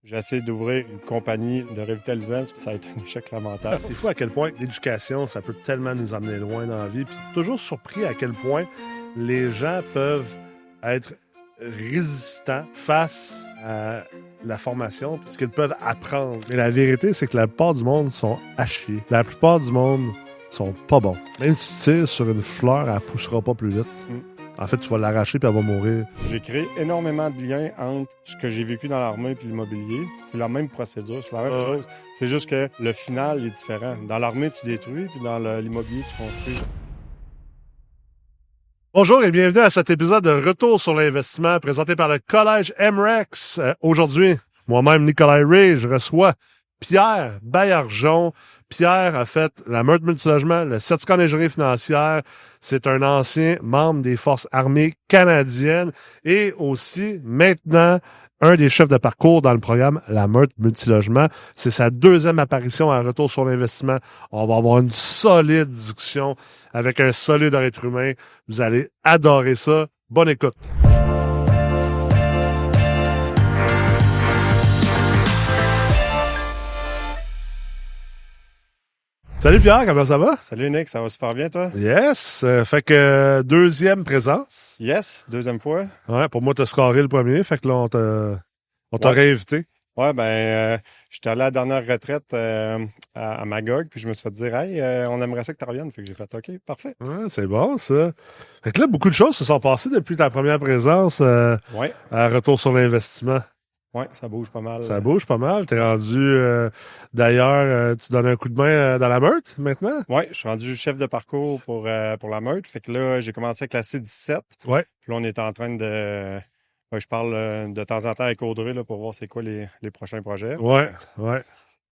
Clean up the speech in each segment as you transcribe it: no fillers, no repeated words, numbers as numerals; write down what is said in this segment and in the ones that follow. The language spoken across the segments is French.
J'ai essayé d'ouvrir une compagnie de revitalisants, puis ça a été un échec lamentable. C'est fou à quel point l'éducation, ça peut tellement nous emmener loin dans la vie. Puis toujours surpris à quel point les gens peuvent être résistants face à la formation, puis ce qu'ils peuvent apprendre. Mais la vérité, c'est que la plupart du monde sont à chier. La plupart du monde sont pas bons. Même si tu tires sur une fleur, elle poussera pas plus vite. En fait, tu vas l'arracher puis elle va mourir. J'ai créé énormément de liens entre ce que j'ai vécu dans l'armée et l'immobilier. C'est la même procédure, c'est la même chose. C'est juste que le final est différent. Dans l'armée, tu détruis, puis dans l'immobilier, tu construis. Bonjour et bienvenue à cet épisode de Retour sur l'investissement présenté par le Collège MREX. Aujourd'hui, moi-même, Nicolas Ray, je reçois Pierre Baillargeon. Pierre a fait la Meurthe Multilogement, le certificat en ingénierie financière. C'est un ancien membre des Forces armées canadiennes et aussi maintenant un des chefs de parcours dans le programme La Meurthe Multilogement. C'est sa deuxième apparition à Retour sur l'investissement. On va avoir une solide discussion avec un solide être humain. Vous allez adorer ça. Bonne écoute. Salut Pierre, comment ça va? Salut Nick, ça va super bien toi? Yes, fait que deuxième présence. Yes, deuxième fois. Ouais, pour moi, t'as scoré le premier, fait que là, on t'a réinvité. Ouais, j'étais allé à la dernière retraite à Magog, puis je me suis fait dire, hey, on aimerait ça que tu reviennes. Fait que j'ai fait, OK, parfait. Ouais, c'est bon, ça. Fait que là, beaucoup de choses se sont passées depuis ta première présence Ouais, à Retour sur l'investissement. ouais, ça bouge pas mal. Ça bouge pas mal. T'es rendu, d'ailleurs, tu donnes un coup de main dans la Meurthe, maintenant? Ouais, je suis rendu chef de parcours pour la Meurthe. Fait que là, j'ai commencé avec la C17. Ouais. Puis là, on est en train de... Ouais, je parle de temps en temps avec Audrey là, pour voir c'est quoi les prochains projets. Ouais, ouais.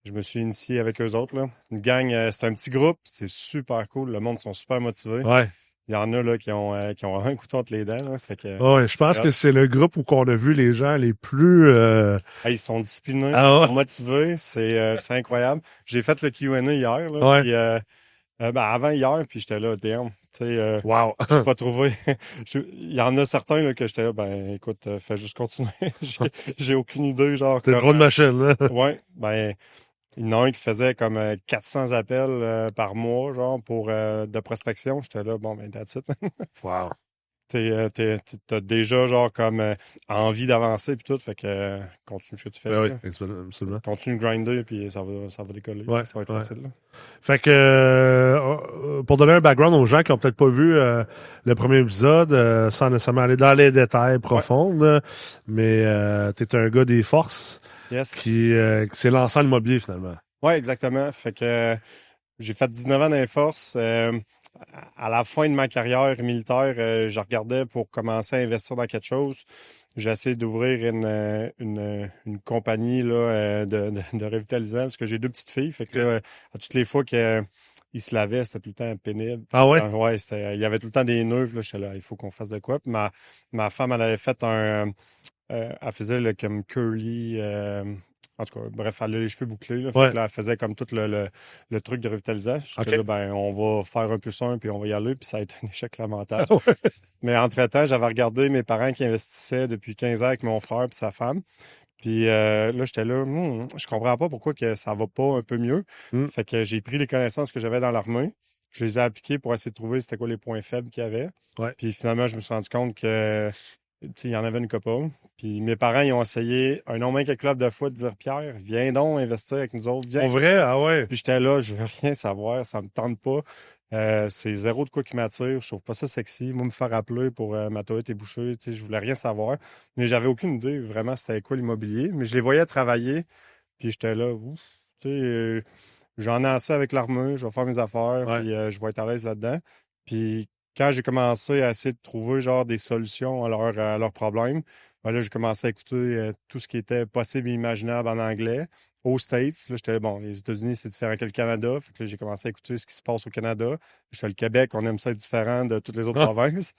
Je me suis initié avec eux autres. Là. Une gang, c'est un petit groupe, c'est super cool. Le monde sont super motivés. Ouais. Il y en a là, qui ont un couteau entre les dents. Là, fait que, Ouais, je pense que c'est le groupe où on a vu les gens les plus... ils sont disciplinés, Ah ouais. ils sont motivés. C'est incroyable. J'ai fait le Q&A hier. Là, Ouais. puis, avant hier, puis j'étais là, damn. Wow. J'ai pas trouvé. Il y en a certains là, que j'étais là, ben écoute, fais juste continuer. J'ai aucune idée. Genre, T'es une grande machine, là. Ouais, il y en a un qui faisait comme 400 appels par mois, genre, pour de prospection. J'étais là, bon, ben, that's it. Wow. T'as déjà, genre, comme envie d'avancer, puis tout. Fait que continue ce que tu fais. Ben oui, là. absolument. Continue de grinder, puis ça va décoller. Ouais, Ça va être ouais. facile. Là. Fait que, pour donner un background aux gens qui ont peut-être pas vu le premier épisode, sans nécessairement aller dans les détails profonds, là, mais t'es un gars des forces Yes. qui s'est lancé en immobilier, finalement. Ouais, exactement. Fait que j'ai fait 19 ans dans les forces. À la fin de ma carrière militaire, je regardais pour commencer à investir dans quelque chose. J'ai essayé d'ouvrir une compagnie là, de revitalisants parce que j'ai deux petites filles. Fait que là, à toutes les fois qu'ils se lavaient, c'était tout le temps pénible. Ah ouais? Ouais, il y avait tout le temps des nœuds. Là, j'étais là, il faut qu'on fasse de quoi. Puis ma femme, elle avait fait elle faisait le comme curly. En tout cas, bref, elle a les cheveux bouclés. Là, fait que là, elle faisait comme tout le truc de revitalisation. J'étais là, ben, on va faire un plus un, puis on va y aller. Puis ça a été un échec lamentable. Mais entre-temps, j'avais regardé mes parents qui investissaient depuis 15 ans avec mon frère et sa femme. Puis là, j'étais là, je comprends pas pourquoi que ça va pas un peu mieux. Fait que j'ai pris les connaissances que j'avais dans l'armée. Je les ai appliquées pour essayer de trouver c'était quoi les points faibles qu'il y avait. Ouais. Puis finalement, je me suis rendu compte que il y en avait une couple. Puis mes parents, ils ont essayé un nombre incalculable de fois de dire Pierre, viens donc investir avec nous autres. Viens. En vrai, ah ouais. Puis j'étais là, je veux rien savoir, ça me tente pas. C'est zéro de quoi qui m'attire. Je trouve pas ça sexy. Moi, me faire appeler pour ma toilette est bouchée, je voulais rien savoir. Mais j'avais aucune idée vraiment c'était quoi l'immobilier. Mais je les voyais travailler. Puis j'étais là, ouf, j'en ai assez avec l'armée, je vais faire mes affaires, puis je vais être à l'aise là-dedans. Puis quand j'ai commencé à essayer de trouver genre des solutions à leurs problèmes, ben là, j'ai commencé à écouter tout ce qui était possible et imaginable en anglais. Aux States, là, j'étais bon, les États-Unis, c'est différent que le Canada. Fait que là, j'ai commencé à écouter ce qui se passe au Canada. J'étais le Québec, on aime ça être différent de toutes les autres provinces.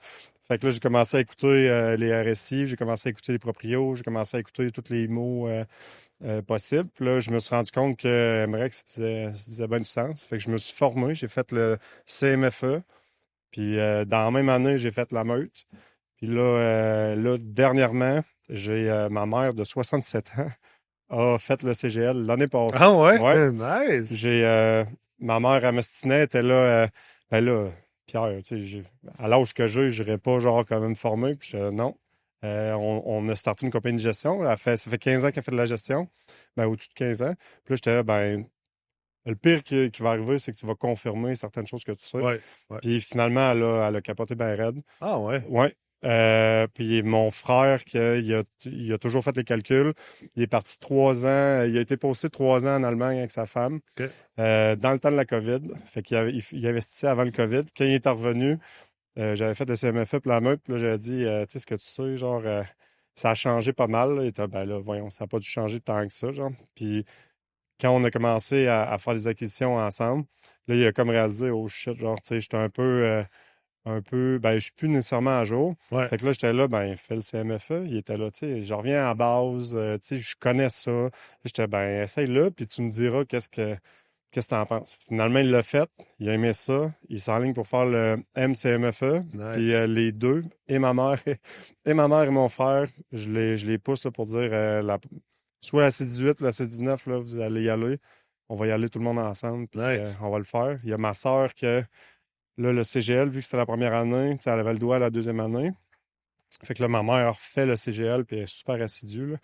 Fait que là, j'ai commencé à écouter les RSI, j'ai commencé à écouter les proprios, j'ai commencé à écouter tous les mots possibles. Puis là, je me suis rendu compte que MREX, ça faisait bien du sens. Fait que je me suis formé, j'ai fait le CMFE. Puis dans la même année, j'ai fait la Meurthe. Puis là, dernièrement, j'ai ma mère de 67 ans a fait le CGL l'année passée. Ah ouais? Ouais. Nice! Ma mère à Mastinais était là. Ben là, Pierre, tu sais, à l'âge que j'ai, je n'irais pas genre quand même formé. Puis j'étais là, non. On a starté une compagnie de gestion. Ça fait 15 ans qu'elle fait de la gestion. Ben, au-dessus de 15 ans. Puis là, j'étais là, ben, le pire qui va arriver, c'est que tu vas confirmer certaines choses que tu sais. Ouais, ouais. Puis finalement, elle a capoté ben raide. Ah ouais? Ouais. Puis mon frère, il a toujours fait les calculs. Il est parti 3 ans. Il a été posté 3 ans en Allemagne avec sa femme OK. dans le temps de la COVID. Fait qu'il il investissait avant le COVID. Quand il est revenu, j'avais fait le CMFE puis la meute. Puis là, j'avais dit, tu sais, ce que tu sais, genre, ça a changé pas mal. Là. Il était, ben là, voyons, ça n'a pas dû changer tant que ça, genre. Puis quand on a commencé à faire des acquisitions ensemble, là, il a comme réalisé, oh shit, genre, tu sais, j'étais ben, je suis plus nécessairement à jour. Ouais. Fait que là, j'étais là, ben, fais le CMFE. Il était là, tu sais, je reviens à base, tu sais, je connais ça. J'étais, ben, essaye-le, puis tu me diras qu'est-ce que t'en penses. Finalement, il l'a fait. Il a aimé ça. Il s'enligne pour faire le MCMFE. Puis Nice. les deux, et ma mère, et mon frère, je les pousse là, pour dire, soit la C18 ou la C19, là, vous allez y aller. On va y aller tout le monde ensemble, puis Nice. on va le faire. Il y a ma soeur que là, le CGL, vu que c'était la première année, tu sais, elle avait le doigt à la deuxième année. Fait que là, ma mère fait le CGL, puis elle est super assidue. Là.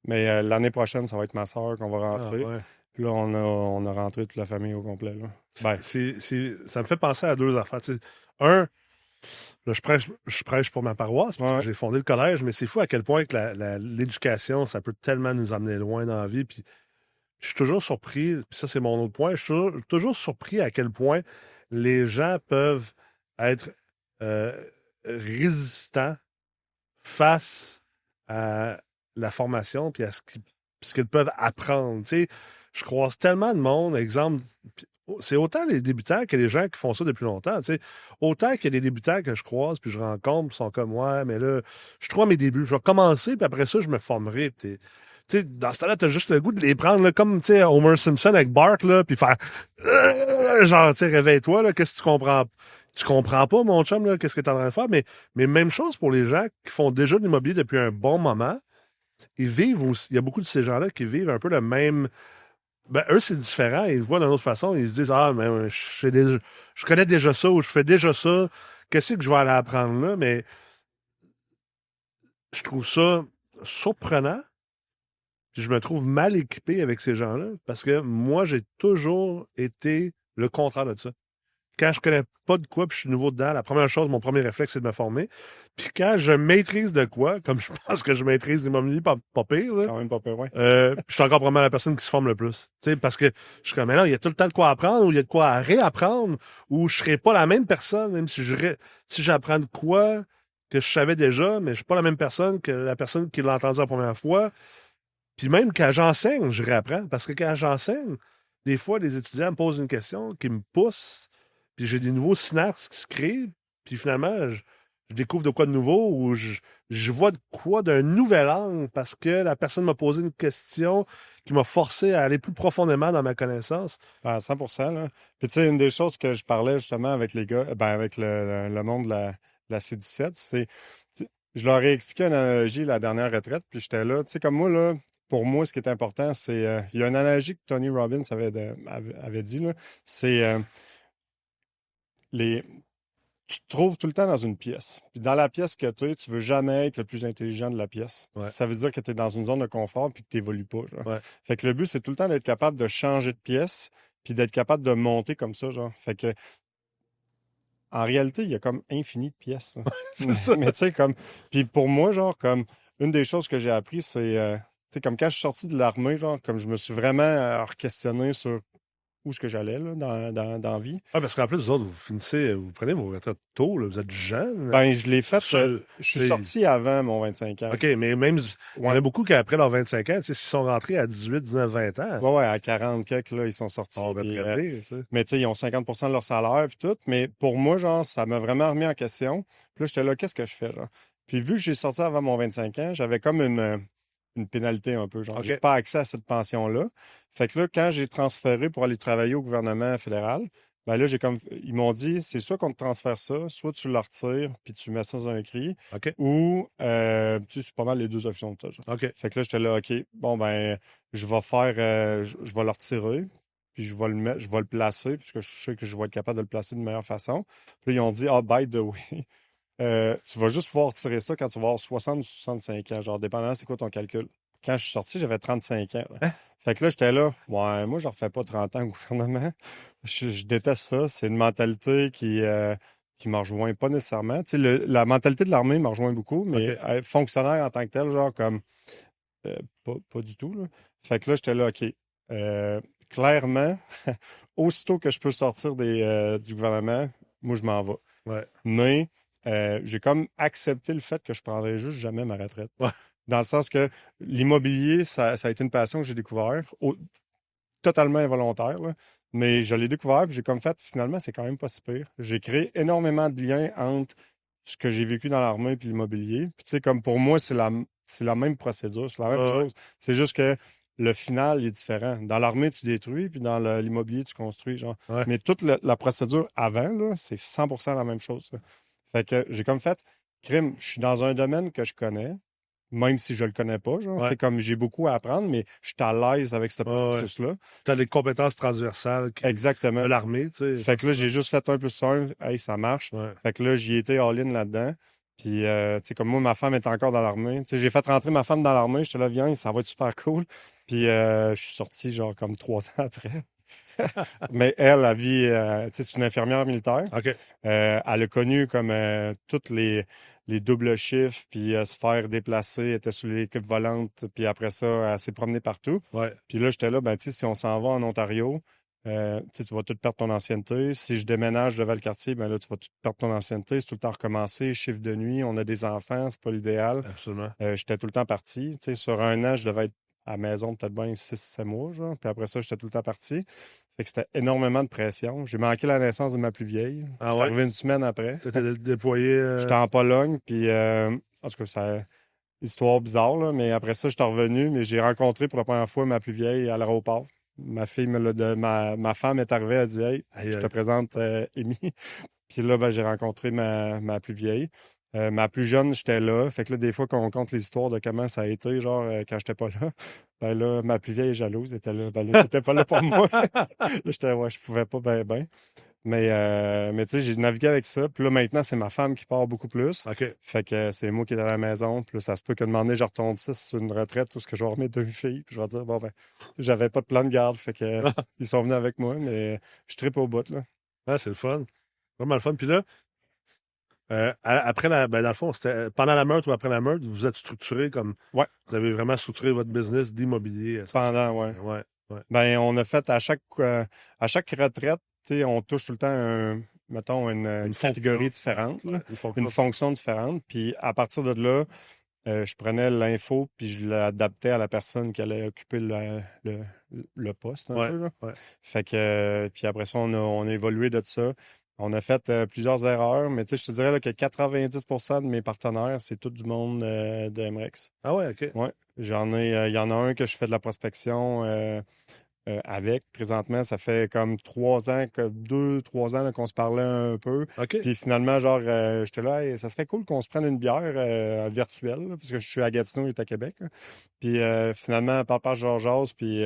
Mais l'année prochaine, ça va être ma soeur qu'on va Ah rentrer. ouais. Puis là, on a rentré toute la famille au complet. Là. Ben, Ça me fait penser à deux affaires. Tu sais, un, là, je prêche pour ma paroisse parce que ouais, j'ai fondé le collège, mais c'est fou à quel point que l'éducation, ça peut tellement nous emmener loin dans la vie. Puis je suis toujours surpris, puis ça, c'est mon autre point, je suis toujours surpris à quel point les gens peuvent être euh, résistants face à la formation puis à ce qu'ils peuvent apprendre. Tu sais, je croise tellement de monde, exemple, c'est autant les débutants que les gens qui font ça depuis longtemps. Tu sais. Autant qu'il y a des débutants que je croise puis je rencontre, puis sont comme ouais, mais là, je trouve mes débuts. Je vais commencer, puis après ça, je me formerai. Puis tu sais, dans ce temps-là, t'as juste le goût de les prendre là, comme tu sais, Homer Simpson avec Bart, là, puis faire genre, tu sais, réveille-toi, là, qu'est-ce que tu comprends? Tu comprends pas, mon chum, là, qu'est-ce que tu es en train de faire, mais même chose pour les gens qui font déjà de l'immobilier depuis un bon moment. Ils vivent aussi, il y a beaucoup de ces gens-là qui vivent un peu le même. Ben, eux, c'est différent. Ils le voient d'une autre façon. Ils se disent ah, mais je connais déjà ça ou je fais déjà ça. Qu'est-ce que je vais aller apprendre là? Mais je trouve ça surprenant. Puis je me trouve mal équipé avec ces gens-là parce que moi, j'ai toujours été le contraire de ça. Quand je connais pas de quoi, puis je suis nouveau dedans, la première chose, mon premier réflexe, c'est de me former. Puis quand je maîtrise de quoi, comme je pense que je maîtrise l'immobilier pas pire, là, quand même pas peur, ouais. je suis encore probablement la personne qui se forme le plus. Tu sais, parce que je suis comme, mais là, il y a tout le temps de quoi apprendre, ou il y a de quoi à réapprendre, ou je serai pas la même personne, même si j'apprends de quoi que je savais déjà, mais je suis pas la même personne que la personne qui l'a entendu la première fois. Puis même quand j'enseigne, je réapprends. Parce que quand j'enseigne, des fois, les étudiants me posent une question qui me pousse, puis j'ai des nouveaux synapses qui se créent, puis finalement, je découvre de quoi de nouveau, ou je vois de quoi d'un nouvel angle, parce que la personne m'a posé une question qui m'a forcé à aller plus profondément dans ma connaissance. À 100%. Là. Puis tu sais, une des choses que je parlais justement avec les gars, ben, avec le monde de la C17, c'est. Je leur ai expliqué une analogie la dernière retraite, puis j'étais là. Tu sais, comme moi, là, pour moi, ce qui est important, c'est. Il y a une analogie que Tony Robbins avait dit, là. C'est les. Tu te trouves tout le temps dans une pièce. Puis dans la pièce que tu es, tu veux jamais être le plus intelligent de la pièce. Ouais. Ça veut dire que tu es dans une zone de confort puis que tu n'évolues pas. Genre. Ouais. Fait que le but, c'est tout le temps d'être capable de changer de pièce puis d'être capable de monter comme ça. Genre. Fait que en réalité, il y a comme infini de pièces. Là. C'est ça. Mais tu sais, comme. Puis pour moi, genre, comme une des choses que j'ai appris, c'est. Tu sais, comme quand je suis sorti de l'armée, genre, comme je me suis vraiment questionné sur où est-ce que j'allais là, dans la vie. Ah, parce qu'en plus, vous autres, vous prenez vos retraites tôt, là, vous êtes jeunes. Ben, je l'ai fait. Ce- Je suis c'est- sorti avant mon 25 ans. OK, mais même, il y en a beaucoup qui, après leurs 25 ans, tu sais, s'ils sont rentrés à 18, 19, 20 ans, Ouais, à 40 quelques, là, ils sont sortis. sont Puis, retraités, tu sais. mais tu sais, ils ont 50 de leur salaire puis tout. Mais pour moi, genre, ça m'a vraiment remis en question. Puis là, j'étais là, qu'est-ce que je fais, genre? Puis vu que j'ai sorti avant mon 25 ans, j'avais comme une pénalité un peu, genre. OK. J'ai pas accès à cette pension-là. Fait que là, quand j'ai transféré pour aller travailler au gouvernement fédéral, Ben là, ils m'ont dit, c'est soit qu'on te transfère ça, soit tu le retires, puis tu mets ça dans un cri, OK. ou, tu sais, c'est pas mal les deux options que tu as, genre. OK. Fait que là, j'étais là, OK, bon, ben, je vais faire, je vais le retirer, puis je vais le mettre, je vais le placer, puisque je sais que je vais être capable de le placer de meilleure façon. Puis là, ils ont dit, ah, by the way, tu vas juste pouvoir retirer ça quand tu vas avoir 60 ou 65 ans, genre, dépendamment, c'est quoi ton calcul. Quand je suis sorti, j'avais 35 ans, là. Hein? Fait que là, j'étais là, ouais, moi, je refais pas 30 ans au gouvernement. Je déteste ça. C'est une mentalité qui me rejoint pas nécessairement. Tu sais, la mentalité de l'armée me rejoint beaucoup, mais OK. fonctionnaire en tant que tel, genre, comme, euh, pas du tout, là. Fait que là, j'étais là, OK. Clairement, aussitôt que je peux sortir du gouvernement, moi, je m'en vais. Ouais. Mais j'ai comme accepté le fait que je prendrais juste jamais ma retraite. Ouais. Dans le sens que l'immobilier, ça a été une passion que j'ai découvert, totalement involontaire, là. Mais je l'ai découvert, puis j'ai comme fait, finalement, c'est quand même pas si pire. J'ai créé énormément de liens entre ce que j'ai vécu dans l'armée et l'immobilier. Puis tu sais, comme pour moi, c'est la même procédure, c'est la même Ouais, ouais. chose. C'est juste que le final est différent. Dans l'armée, tu détruis, puis dans l'immobilier, tu construis, genre. Ouais. Mais toute la procédure avant, là, c'est 100% la même chose, là. Fait que j'ai comme fait, crime, je suis dans un domaine que je connais, même si je le connais pas, genre. Tu Ouais. sais, comme j'ai beaucoup à apprendre, mais je suis à l'aise avec ce Ouais, ouais. processus-là. Tu as les compétences transversales de Exactement. l'armée, tu sais. Fait que là, j'ai juste fait 1 + 1, hey, ça marche. Ouais. Fait que là, j'y étais all-in là-dedans. Puis, tu sais, comme moi, ma femme est encore dans l'armée. Tu sais, j'ai fait rentrer ma femme dans l'armée. J'étais là, viens, ça va être super cool. Puis, je suis sorti, genre, comme 3 ans après. Mais elle vit, tu sais, c'est une infirmière militaire. OK. Elle a connu comme toutes les doubles chiffres, puis se faire déplacer, elle était sur l'équipe volante, puis après ça, elle s'est promenée partout. Ouais. Puis là, j'étais là, ben, tu sais, si on s'en va en Ontario, tu sais, tu vas tout perdre ton ancienneté. Si je déménage de Valcartier, ben là, tu vas tout perdre ton ancienneté. C'est tout le temps recommencer, chiffre de nuit, on a des enfants, c'est pas l'idéal. Absolument. J'étais tout le temps parti. Tu sais, sur un an, je devais être à la maison peut-être bien 6, 7 mois, genre. Puis après ça, j'étais tout le temps parti. Fait que c'était énormément de pression. J'ai manqué la naissance de ma plus vieille. Ah J'étais ouais? arrivé une semaine après. Tu étais déployé. J'étais en Pologne, puis en tout cas, c'est histoire bizarre, là, mais après ça, j'étais revenu, mais j'ai rencontré pour la première fois ma plus vieille à l'aéroport. Ma fille ma femme est arrivée, elle a dit, hey, Aïe, je te aïe. présente Amy. Puis là, ben, j'ai rencontré ma plus vieille. Ma plus jeune, j'étais là. Fait que là, des fois, quand on compte les histoires de comment ça a été, genre, quand j'étais pas là, ben là, ma plus vieille est jalouse, elle était là. Ben là, t'étais pas là pour moi. Là, j'étais, ouais, je pouvais pas, ben. Mais tu sais, j'ai navigué avec ça. Puis là, maintenant, c'est ma femme qui part beaucoup plus. OK. Fait que c'est moi qui est à la maison. Puis là, ça se peut que demander, je retourne ça sur une retraite, tout ce que je vais remettre deux filles. Puis je vais dire, bon, ben, j'avais pas de plan de garde. Fait que ils sont venus avec moi, mais je tripe au bout, là. Ouais, c'est le fun. Vraiment le fun. Puis là, après ben, dans le fond, c'était pendant la meurtre ou après la meurtre, vous êtes structuré comme. Ouais, Vous avez vraiment structuré votre business d'immobilier. pendant, ouais. Ouais, ouais. Ben, on a fait à chaque retraite, tu sais, on touche tout le temps mettons, une catégorie différente, là, Une fonction. une fonction différente. Puis à partir de là, je prenais l'info puis je l'adaptais à la personne qui allait occuper le poste un Ouais, peu, là. ouais. Fait que, puis après ça, on a évolué de ça. On a fait plusieurs erreurs, mais tu sais, je te dirais là, que 90% de mes partenaires, c'est tout du monde de MREX. Ah ouais, OK. Ouais, il y en a un que je fais de la prospection avec. Présentement, ça fait comme 3 ans, 2, 3 ans là, qu'on se parlait un peu. OK. Puis finalement, genre, j'étais là, hey, ça serait cool qu'on se prenne une bière virtuelle, là, parce que je suis à Gatineau, il est à Québec, là. Puis finalement, papa Georges, puis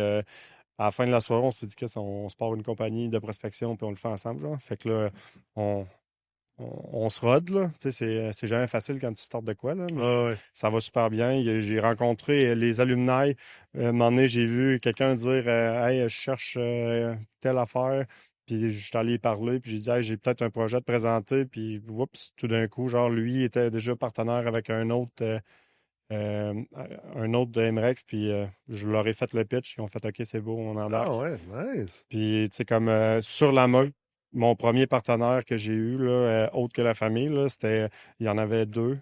à la fin de la soirée, on s'est dit qu'on se part une compagnie de prospection, puis on le fait ensemble, genre. Fait que là, on, on se rôde, là. Tu sais, c'est jamais facile quand tu startes de quoi, là, mais Ah ouais. ça va super bien. J'ai rencontré les alumni. Un moment donné, j'ai vu quelqu'un dire hey, je cherche telle affaire. Puis je suis allé y parler, puis j'ai dit hey, j'ai peut-être un projet de présenter. Puis, oups, tout d'un coup, genre, lui était déjà partenaire avec euh, un autre de MREX, puis je leur ai fait le pitch. Ils ont fait OK, c'est beau, on Ah embarque. ouais, nice. Puis, tu sais, comme sur la main, mon premier partenaire que j'ai eu, là, autre que la famille, là, il y en avait deux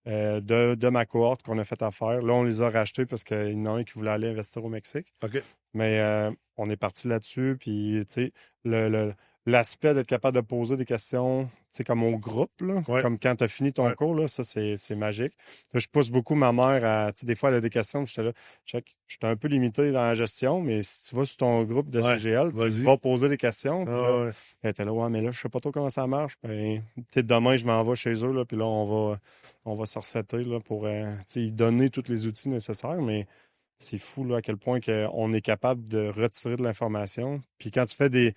de ma cohorte qu'on a fait affaire. Là, on les a rachetés parce qu'il y en a un qui voulait aller investir au Mexique. OK. Mais on est parti là-dessus. Puis, tu sais, le, l'aspect d'être capable de poser des questions, c'est comme au groupe, là, Ouais. comme quand tu as fini ton Ouais. cours, là, ça, c'est magique. Là, je pousse beaucoup ma mère à, tu sais, des fois, elle a des questions, j'étais là, check, j'étais un peu limité dans la gestion, mais si tu vas sur ton groupe de Ouais. CGL, tu Vas-y. vas poser des questions, puis là, Ouais. elle était là, ouais, mais là, je sais pas trop comment ça marche. Ben, tu sais, demain, je m'en vais chez eux, là, puis là, on va se resetter, là, pour, tu sais, y donner tous les outils nécessaires, mais c'est fou là, à quel point on est capable de retirer de l'information. Puis quand tu fais des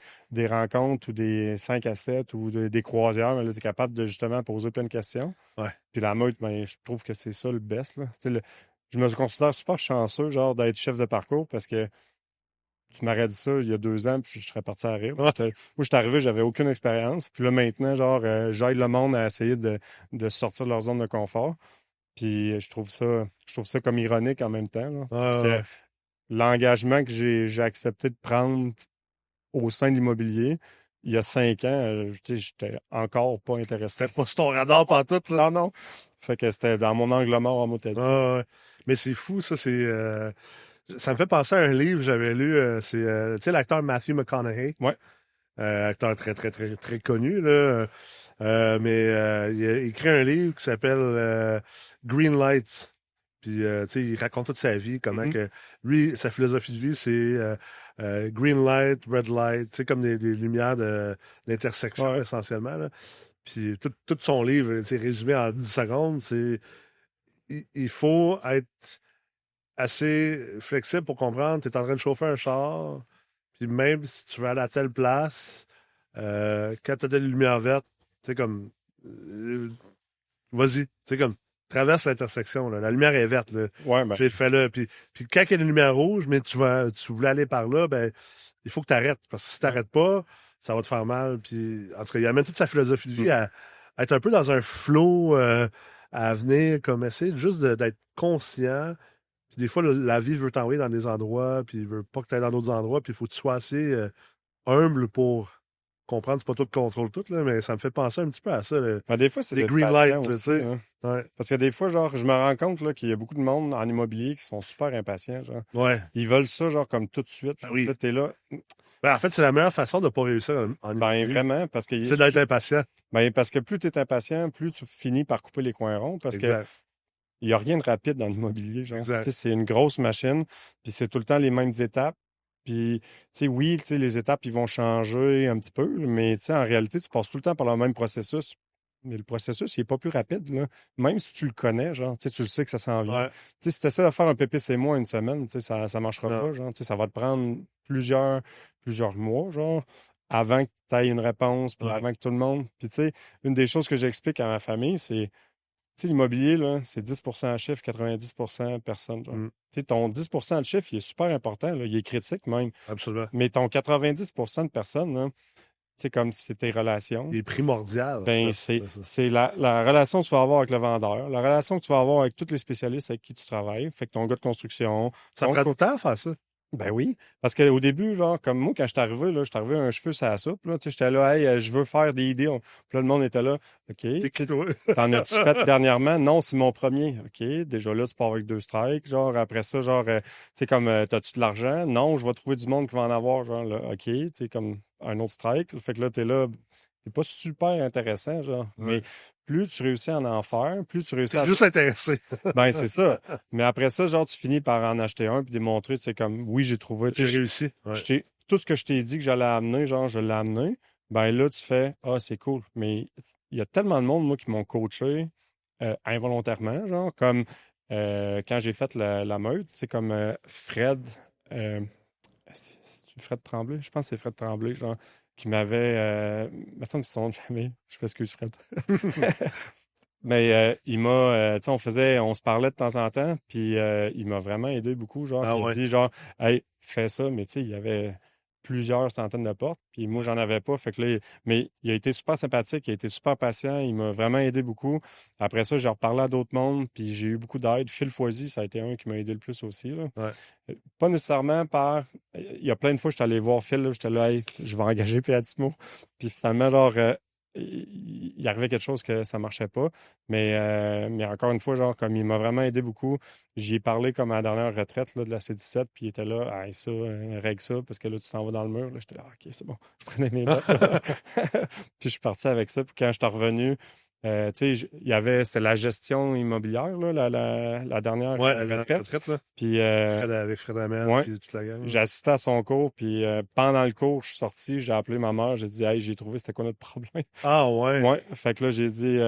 rencontres ou des 5 à 7 ou des croisières, tu es capable de justement poser plein de questions. Ouais. Puis la meute, ben, je trouve que c'est ça le best. Là. Tu sais, je me considère super chanceux genre d'être chef de parcours parce que tu m'aurais dit ça il y a 2 ans, puis je serais parti à rire. Ouais. Moi, je suis arrivé, j'avais aucune expérience. Puis là, maintenant, genre, j'aide le monde à essayer de sortir de leur zone de confort. Puis je trouve ça comme ironique en même temps, là, parce que Ouais. l'engagement que j'ai accepté de prendre au sein de l'immobilier, il y a 5 ans, tu sais, j'étais encore pas intéressé. C'était pas sur ton radar pantoute, là. Non, non. Fait que c'était dans mon angle mort, en mot t'as dit. Ouais. Mais c'est fou, ça, ça me fait penser à un livre que j'avais lu, c'est, tu sais, l'acteur Matthew McConaughey, Ouais. acteur très, très, très, très connu, là. Mais il a écrit un livre qui s'appelle Green Lights. Puis, tu sais, il raconte toute sa vie, comment Mhm. que lui, sa philosophie de vie, c'est green light, red light, tu sais, comme des lumières d'intersection, Ouais. essentiellement, là. Puis, tout son livre, tu sais, résumé en 10 secondes, c'est il faut être assez flexible pour comprendre, tu es en train de chauffer un char, puis même si tu veux aller à telle place, quand tu as des lumières vertes, tu sais, comme, vas-y, tu sais, comme, traverse l'intersection, là. La lumière est verte, là. Ouais, ben, Fais-le. Puis quand il y a une lumière rouge, mais tu voulais aller par là, ben, il faut que tu arrêtes. Parce que si tu ouais. n'arrêtes pas, ça va te faire mal. Puis, en tout cas, il amène toute sa philosophie de Mm. vie à être un peu dans un flow, à venir, comme essayer juste d'être conscient. Puis des fois, la vie veut t'envoyer dans des endroits, puis il veut pas que tu ailles dans d'autres endroits, puis il faut que tu sois assez humble pour comprendre. C'est pas toi qui contrôle tout, là, mais ça me fait penser un petit peu à ça, Ben, des fois, c'est les d'être green lights, patient là, tu aussi, sais. hein. Ouais. Parce que des fois, genre, je me rends compte là, qu'il y a beaucoup de monde en immobilier qui sont super impatients, genre. Ouais. Ils veulent ça, genre, comme tout de suite. Ben Puis oui. là, t'es là. Ben, en fait, c'est la meilleure façon de ne pas réussir en Ben, immobilier. vraiment, parce que C'est d'être impatient. ben, parce que plus tu es impatient, plus tu finis par couper les coins ronds, parce que Exact. il n'y a rien de rapide dans l'immobilier, genre. Tu Exact. sais, c'est une grosse machine, puis c'est tout le temps les mêmes étapes. Puis, tu sais, oui, tu sais, les étapes, ils vont changer un petit peu, mais tu sais, en réalité, tu passes tout le temps par le même processus. Mais le processus, il n'est pas plus rapide, là. Même si tu le connais, genre, tu sais, tu le sais que ça s'en vient. Ouais. Tu sais, si tu essaies de faire un PPC-moi une semaine, tu sais, ça ne marchera Non. pas, genre. Tu sais, ça va te prendre plusieurs mois, genre, avant que tu aies une réponse, puis Ouais. avant que tout le monde. Puis, tu sais, une des choses que j'explique à ma famille, c'est tu sais, l'immobilier, là, c'est 10% chiffre, 90% personne. Genre. Mm. Tu sais, ton 10% de chiffre, il est super important, là, il est critique même. Absolument. Mais ton 90% de personnes, là, tu sais, comme c'est tes relations, Il est primordial, en ben fait. c'est la relation que tu vas avoir avec le vendeur, la relation que tu vas avoir avec tous les spécialistes avec qui tu travailles. Fait que ton gars de construction, Ça prend du temps à faire ça. ben oui, parce qu'au début, genre, comme moi, quand je suis arrivé, là, je suis arrivé un cheveu sur la soupe, là, tu sais, j'étais là, hey, je veux faire des idées. Puis là, le monde était là, OK, T'es tu qui, sais, toi? t'en as-tu fait dernièrement? Non, c'est mon premier. OK, déjà là, tu pars avec 2 strikes. Genre, après ça, genre, tu sais, comme, t'as-tu de l'argent? Non, je vais trouver du monde qui va en avoir. Genre, là, OK, tu sais, comme un autre strike. Fait que là, t'es là, t'es pas super intéressant, genre. Ouais. Mais plus tu réussis à en faire, plus tu réussis T'es à. juste intéressé. Ben, c'est ça. Mais après ça, genre, tu finis par en acheter un puis démontrer, tu sais, comme, oui, j'ai trouvé. Tu J'ai sais, réussi. Ouais. tout ce que je t'ai dit que j'allais amener, genre, je l'ai amené. Ben là, tu fais, ah, c'est cool. Mais il y a tellement de monde, moi, qui m'ont coaché involontairement, genre, comme quand j'ai fait la meute, c'est comme Fred, c'est Fred Tremblay? Je pense que c'est Fred Tremblay, genre, qui m'avait, il me semble que c'est son nom de famille. Je m'excuse, Fred. Mais il m'a, tu sais, on se parlait de temps en temps, puis il m'a vraiment aidé beaucoup, genre, Ah puis il a ouais. dit, genre, hey, fais ça, mais tu sais, il y avait plusieurs centaines de portes, puis moi, j'en avais pas, fait que là, mais il a été super sympathique, il a été super patient, il m'a vraiment aidé beaucoup. Après ça, j'ai reparlé à d'autres mondes, puis j'ai eu beaucoup d'aide. Phil Foisy, ça a été un qui m'a aidé le plus aussi, là. Ouais. Pas nécessairement par, il y a plein de fois, je suis allé voir Phil, là, j'étais là, hey, je vais engager Péatimo, puis finalement, genre, il arrivait quelque chose que ça marchait pas. Mais encore une fois, genre, comme il m'a vraiment aidé beaucoup, j'y ai parlé comme à la dernière retraite là, de la C17, puis il était là, hey, ça, règle ça, parce que là, tu t'en vas dans le mur. Là, j'étais là, OK, c'est bon. Je prenais mes notes. Là. Puis je suis parti avec ça. Puis quand je suis revenu, tu sais, c'était la gestion immobilière, là, la dernière la retraite. là. Puis, Avec Fred Hamel, ouais, puis toute la gang. j'ai assisté à son cours, puis pendant le cours, je suis sorti, j'ai appelé ma mère, j'ai dit, hey, j'ai trouvé c'était quoi notre problème. Ah ouais? Ouais, fait que là, j'ai dit,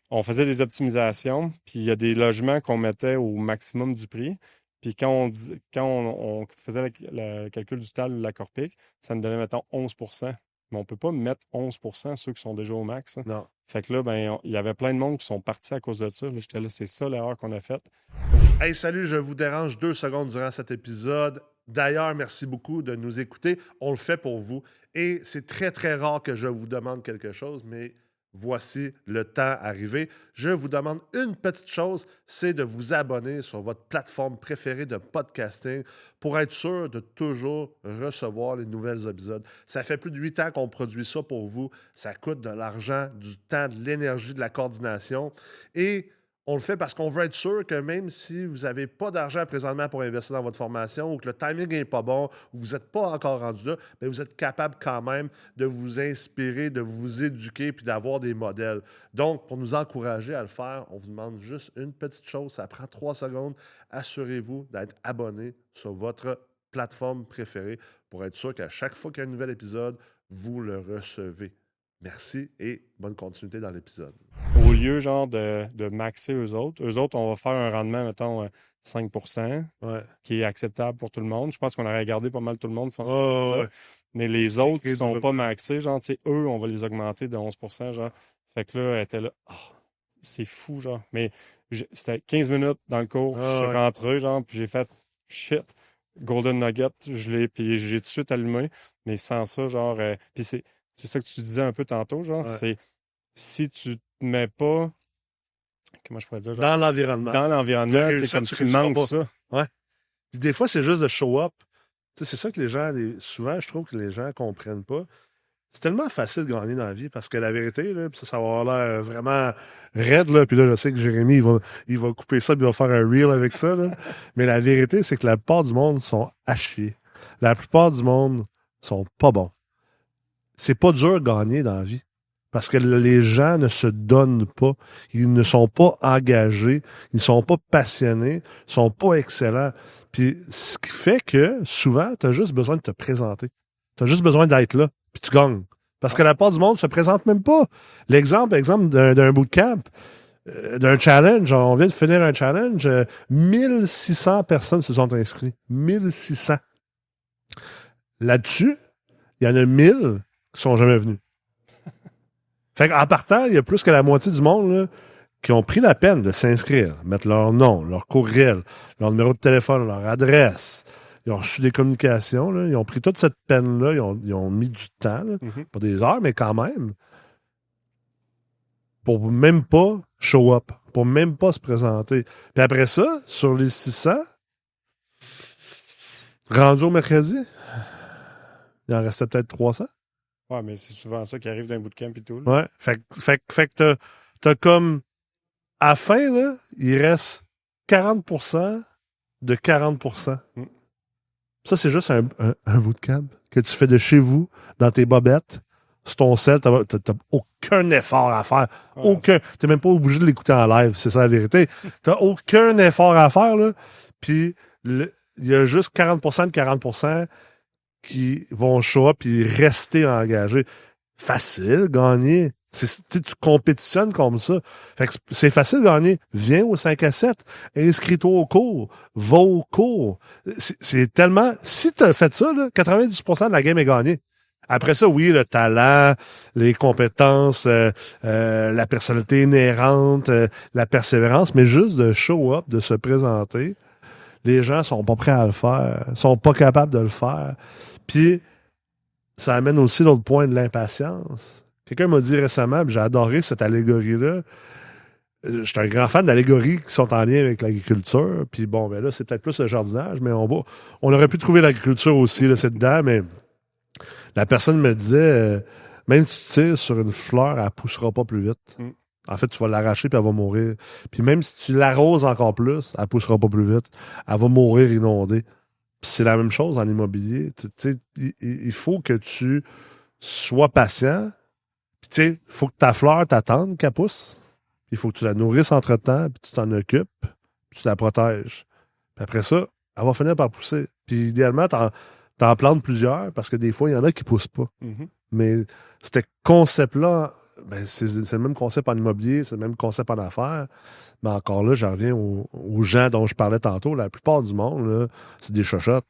on faisait des optimisations, puis il y a des logements qu'on mettait au maximum du prix. Puis quand on faisait le calcul du TAL ou de la Corpic, ça me donnait, mettons, 11%. Mais on ne peut pas mettre 11% ceux qui sont déjà au max. Hein. Non. Fait que là, ben, il y avait plein de monde qui sont partis à cause de ça. Là, j'étais là, c'est ça l'erreur qu'on a faite. Hey, salut, je vous dérange 2 secondes durant cet épisode. D'ailleurs, merci beaucoup de nous écouter. On le fait pour vous. Et c'est très, très rare que je vous demande quelque chose, mais voici le temps arrivé. Je vous demande une petite chose, c'est de vous abonner sur votre plateforme préférée de podcasting pour être sûr de toujours recevoir les nouveaux épisodes. Ça fait plus de 8 ans qu'on produit ça pour vous. Ça coûte de l'argent, du temps, de l'énergie, de la coordination. Et on le fait parce qu'on veut être sûr que même si vous n'avez pas d'argent présentement pour investir dans votre formation ou que le timing n'est pas bon ou vous n'êtes pas encore rendu là, bien, vous êtes capable quand même de vous inspirer, de vous éduquer puis d'avoir des modèles. Donc, pour nous encourager à le faire, on vous demande juste une petite chose. Ça prend 3 secondes. Assurez-vous d'être abonné sur votre plateforme préférée pour être sûr qu'à chaque fois qu'il y a un nouvel épisode, vous le recevez. Merci et bonne continuité dans l'épisode. Au lieu, genre, de maxer eux autres, on va faire un rendement, mettons, 5%, qui est acceptable pour tout le monde. Je pense qu'on aurait gardé pas mal tout le monde sans ça. Ouais. Mais les autres qui sont pas maxés, genre, tu sais, eux, on va les augmenter de 11%, genre. Fait que là, elle était là, c'est fou, genre. Mais c'était 15 minutes dans le cours, je suis rentré, genre, puis j'ai fait shit. Golden Nugget, puis j'ai tout de suite allumé. Mais sans ça, genre, puis c'est ça que tu disais un peu tantôt, genre, c'est si tu te mets pas, comment je pourrais dire, genre, dans l'environnement. Dans l'environnement, tu sais, comme tu manques ça. Ouais. Puis des fois, c'est juste de show up. Tu sais, c'est ça que les gens, souvent, je trouve que les gens comprennent pas. C'est tellement facile de gagner dans la vie parce que la vérité, là, ça va avoir l'air vraiment raide, là. Puis là, je sais que Jérémy, il va couper ça, puis il va faire un reel avec ça, là. Mais la vérité, c'est que la plupart du monde sont à chier. La plupart du monde sont pas bons. C'est pas dur de gagner dans la vie. Parce que les gens ne se donnent pas. Ils ne sont pas engagés. Ils ne sont pas passionnés. Ils ne sont pas excellents. Puis, ce qui fait que, souvent, tu as juste besoin de te présenter. Tu as juste besoin d'être là. Puis tu gagnes. Parce que la part du monde ne se présente même pas. L'exemple d'un bootcamp, d'un challenge. On vient de finir un challenge. 1600 personnes se sont inscrites. 1600. Là-dessus, il y en a 1000 qui sont jamais venus. Fait qu'en partant, il y a plus que la moitié du monde là, qui ont pris la peine de s'inscrire, mettre leur nom, leur courriel, leur numéro de téléphone, leur adresse. Ils ont reçu des communications. Là, ils ont pris toute cette peine-là. Ils ont mis du temps, là, pas des heures, mais quand même, pour même pas show up, pour même pas se présenter. Puis après ça, sur les 600, rendu au mercredi, il en restait peut-être 300. Ouais, mais c'est souvent ça qui arrive d'un bootcamp et tout. Là. Ouais. Fait que t'as comme. À la fin, là, il reste 40% de 40%. Ça, c'est juste un bootcamp que tu fais de chez vous, dans tes bobettes, sur ton sel. T'as aucun effort à faire. Ouais, aucun. T'es même pas obligé de l'écouter en live, c'est ça la vérité. T'as aucun effort à faire, là. Puis, il y a juste 40% de 40% qui vont show up et rester engagés. Facile, gagner. Tu compétitionnes comme ça. Fait que c'est facile de gagner. Viens au 5 à 7. Inscris-toi au cours. Va au cours. C'est tellement... Si tu as fait ça, là, 90% de la game est gagnée. Après ça, oui, le talent, les compétences, la personnalité inhérente, la persévérance, mais juste de show up, de se présenter. Les gens sont pas prêts à le faire. Sont pas capables de le faire. Puis, ça amène aussi l'autre point de l'impatience. Quelqu'un m'a dit récemment, j'ai adoré cette allégorie-là. Je suis un grand fan d'allégories qui sont en lien avec l'agriculture. Puis bon, ben là, c'est peut-être plus le jardinage, mais on aurait pu trouver l'agriculture aussi, là, c'est dedans, mais la personne me disait, Même si tu tires sur une fleur, elle poussera pas plus vite. Mm. En fait, tu vas l'arracher puis elle va mourir. Puis même si tu l'arroses encore plus, elle poussera pas plus vite. Elle va mourir inondée. Puis c'est la même chose en immobilier. Tu sais, il faut que tu sois patient. Puis tu sais, il faut que ta fleur t'attende qu'elle pousse. Il faut que tu la nourrisses entre-temps, puis tu t'en occupes, puis tu la protèges. Puis après ça, elle va finir par pousser. Puis idéalement, t'en plantes plusieurs, parce que des fois, il y en a qui poussent pas. Mhm. Mais ce concept-là, ben, c'est le même concept en immobilier, c'est le même concept en affaires. Mais encore là, j'en reviens aux gens dont je parlais tantôt. La plupart du monde, là, c'est des chochottes.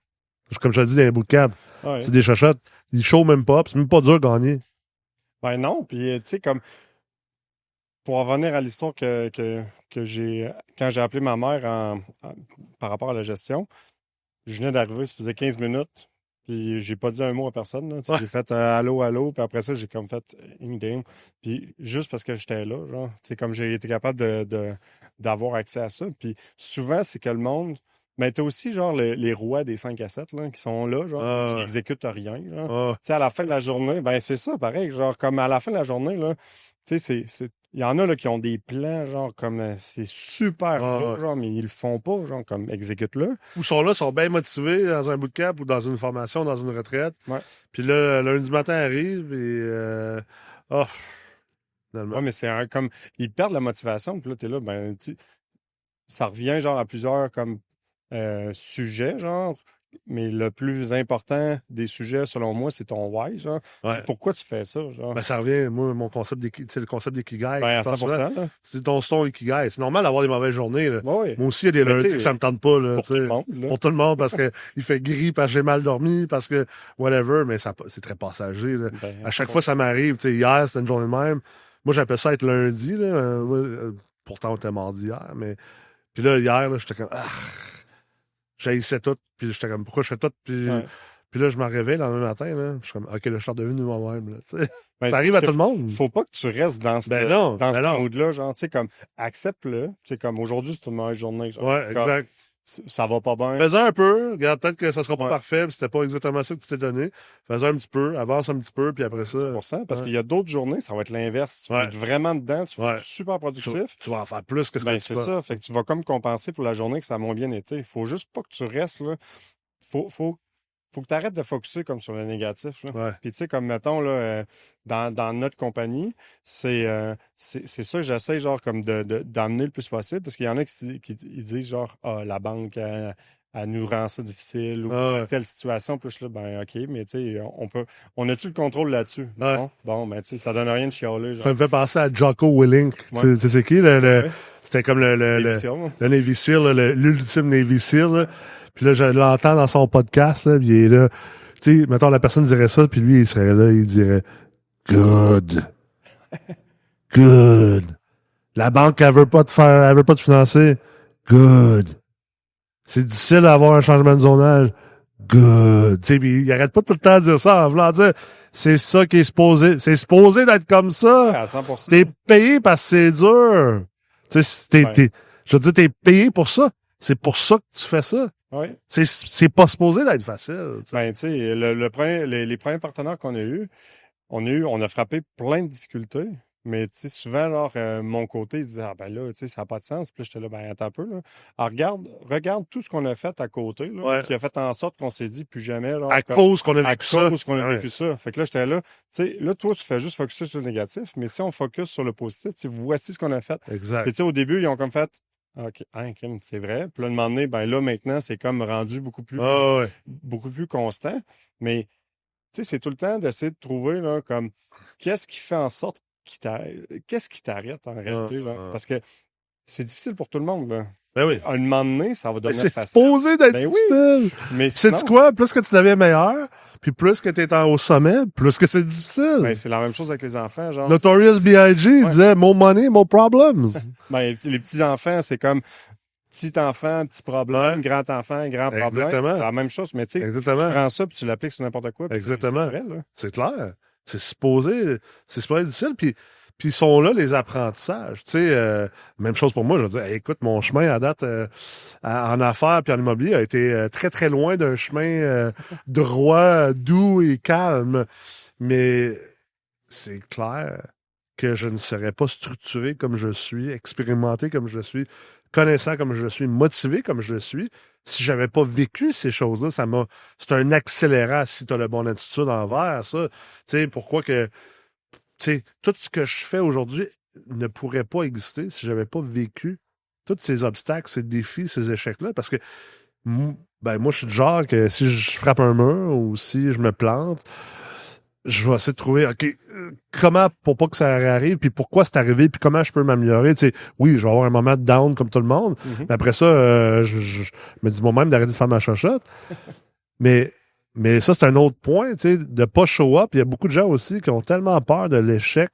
Comme je te dis dans les bootcamps, Ouais. c'est des chochottes. Ils chauffent même pas, puis c'est même pas dur de gagner. Ben non, puis tu sais, comme pour en revenir à l'histoire que j'ai, quand j'ai appelé ma mère par rapport à la gestion, je venais d'arriver, ça faisait 15 minutes, puis j'ai pas dit un mot à personne. Là, tu sais, Ouais. j'ai fait allô, allô, puis après ça, j'ai comme fait damn. Puis juste parce que j'étais là, genre, tu sais, comme j'ai été capable d'avoir accès à ça. Puis souvent, c'est que le monde. Mais t'as aussi, genre, les rois des 5 à 7, là, qui sont là, genre, qui exécutent rien, genre. Ah, Tu sais, à la fin de la journée, ben c'est ça, pareil, genre, comme à la fin de la journée, là, tu sais, il y en a, là, qui ont des plans, genre, comme, c'est super beau, ouais. genre, mais ils le font pas, genre, comme, exécute-le. Ou sont là, sont bien motivés dans un bootcamp ou dans une formation, dans une retraite. Ouais. Puis là, lundi matin arrive et oh, finalement. Ouais, mais comme, ils perdent la motivation, puis là, t'es là, ben, ça revient, genre, à plusieurs, comme, sujets, genre, mais le plus important des sujets, selon moi, c'est ton why, genre. Ouais. C'est pourquoi tu fais ça, genre. Ben, ça revient, moi, mon concept c'est le concept d'ikigai. Ben, à Je pense souvent. 100%, là. C'est ton ikigai. C'est normal d'avoir des mauvaises journées. Là. Ouais, ouais. Moi aussi, il y a des Mais lundis tu sais, que ça me tente pas. Là, pour tout le monde, là. Pour tout le monde, parce que il fait gris, parce que j'ai mal dormi, parce que whatever, mais c'est très passager. Là. Ben, À chaque fois, ça m'arrive. Hier, c'était une journée de même. Moi, j'appelle ça être lundi. Là. Pourtant, on était mardi hier. Mais... Puis là, hier, là, j'étais comme... j'haïssais tout. Puis j'étais comme, pourquoi je fais tout? Puis, Ouais. puis là, je me réveille le lendemain matin. Là, je suis comme, OK, là, je suis redevenu moi-même. Là, Ben, ça c'est arrive parce à que tout le monde. Faut pas que tu restes dans Ben non, dans ben ce non. mood-là, genre, tu sais, comme, accepte-le. Tu sais, comme, aujourd'hui, c'est une mauvaise journée, genre. Ouais, Comme, exact. ça va pas bien. Fais-en un peu. Regarde, peut-être que ça sera pas Ouais. parfait, puis c'était pas exactement ça que tu t'es donné. Fais-en un petit peu, avance un petit peu, puis après ça. 100%, parce ouais. qu'il y a d'autres journées, ça va être l'inverse. Tu vas Ouais. être vraiment dedans, tu vas Ouais. être super productif. Tu vas en faire plus que ce que Ben, tu c'est peux. ça. Fait que tu vas comme compenser pour la journée que ça a moins bien été. Faut juste pas que tu restes, là. Faut que tu arrêtes de focusser comme sur le négatif, là. Ouais. Puis tu sais, comme mettons, là, dans notre compagnie, c'est ça que j'essaie, genre, comme d'amener le plus possible, parce qu'il y en a qui ils disent, genre, ah, la banque, elle nous rend ça difficile, ou Ouais. telle situation, puis je suis là, ben, OK, mais tu sais, on a-tu le contrôle là-dessus? Ouais. Non? Bon, ben, tu sais, ça donne rien de chialer, Ça genre. me fait penser à Jocko Willink. Ouais. Tu sais c'est qui? Ouais. C'était comme Les visions, là. le Navy Seal, là, l'ultime Navy Seal. Là. Puis là, je l'entends dans son podcast, là, puis il est là. Tu sais, mettons, la personne dirait ça, puis lui, il serait là, il dirait « Good. Good. La banque, elle veut pas te financer. Good. C'est difficile d'avoir un changement de zonage. Good. » Tu sais, puis il arrête pas tout le temps de dire ça en voulant dire « C'est ça qui est supposé. C'est supposé d'être comme ça. Ouais, à 100%. T'es payé parce que c'est dur. » Tu sais, je veux dire, t'es payé pour ça. C'est pour ça que tu fais ça. Oui. C'est pas supposé d'être facile. T'sais. Ben, tu sais, les premiers partenaires qu'on a eus, on a frappé plein de difficultés. Mais, tu sais, souvent, genre, mon côté, il disait, ah, ben là, tu sais, ça n'a pas de sens. Puis là, j'étais là, ben, attends un peu, là. Alors, regarde tout ce qu'on a fait à côté, là, Ouais. qui a fait en sorte qu'on s'est dit plus jamais, genre, À cause qu'on a à vécu ça. cause qu'on a Ouais. vécu ça. Fait que là, j'étais là, tu sais, là, toi, tu fais juste focuser sur le négatif, mais si on focus sur le positif, tu sais, voici ce qu'on a fait. Exact. Puis, tu sais, au début, ils ont comme fait, OK, hein, Kim, c'est vrai. Puis là, de moment donné, ben là, maintenant, c'est comme rendu beaucoup plus constant. Mais, tu sais, c'est tout le temps d'essayer de trouver, là, comme, qu'est-ce qui fait en sorte qu'est-ce qui t'arrête, en réalité, genre? Parce que c'est difficile pour tout le monde, là. Ben oui. À un moment donné, ça va devenir C'est facile. supposé d'être Ben oui. difficile. Mais Sais-tu sinon, quoi? Plus que tu deviens meilleur, puis plus que tu es au sommet, plus que c'est difficile. ben, c'est la même chose avec les enfants, genre. Notorious B.I.G. Ouais. disait « More money, more problems. Ben, les petits-enfants, c'est comme petit enfant, petit problème, grand enfant, grand problème. Exactement. C'est la même chose, mais » tu sais, Exactement. prends ça puis tu l'appliques sur n'importe quoi. Puis Exactement. c'est vrai, là. C'est clair. C'est supposé être difficile. Puis ils sont là, les apprentissages. Tu sais, même chose pour moi. Je veux dire, hey, écoute, mon chemin à date en affaires puis en immobilier a été très, très loin d'un chemin droit, doux et calme. Mais c'est clair que je ne serais pas structuré comme je suis, expérimenté comme je suis, connaissant comme je suis, motivé comme je suis, si j'avais pas vécu ces choses-là. C'est un accélérant si tu as le bon attitude envers ça. Tu sais, pourquoi que, tu sais, tout ce que je fais aujourd'hui ne pourrait pas exister si j'avais pas vécu tous ces obstacles, ces défis, ces échecs-là. Parce que, moi, je suis du genre que si je frappe un mur ou si je me plante, je vais essayer de trouver, OK, comment, pour pas que ça arrive, puis pourquoi c'est arrivé, puis comment je peux m'améliorer. Tu sais, oui, je vais avoir un moment de down comme tout le monde, mais après ça, je me dis moi-même d'arrêter de faire ma chochotte. mais, mais ça, c'est un autre point, tu sais, de pas show up. Il y a beaucoup de gens aussi qui ont tellement peur de l'échec,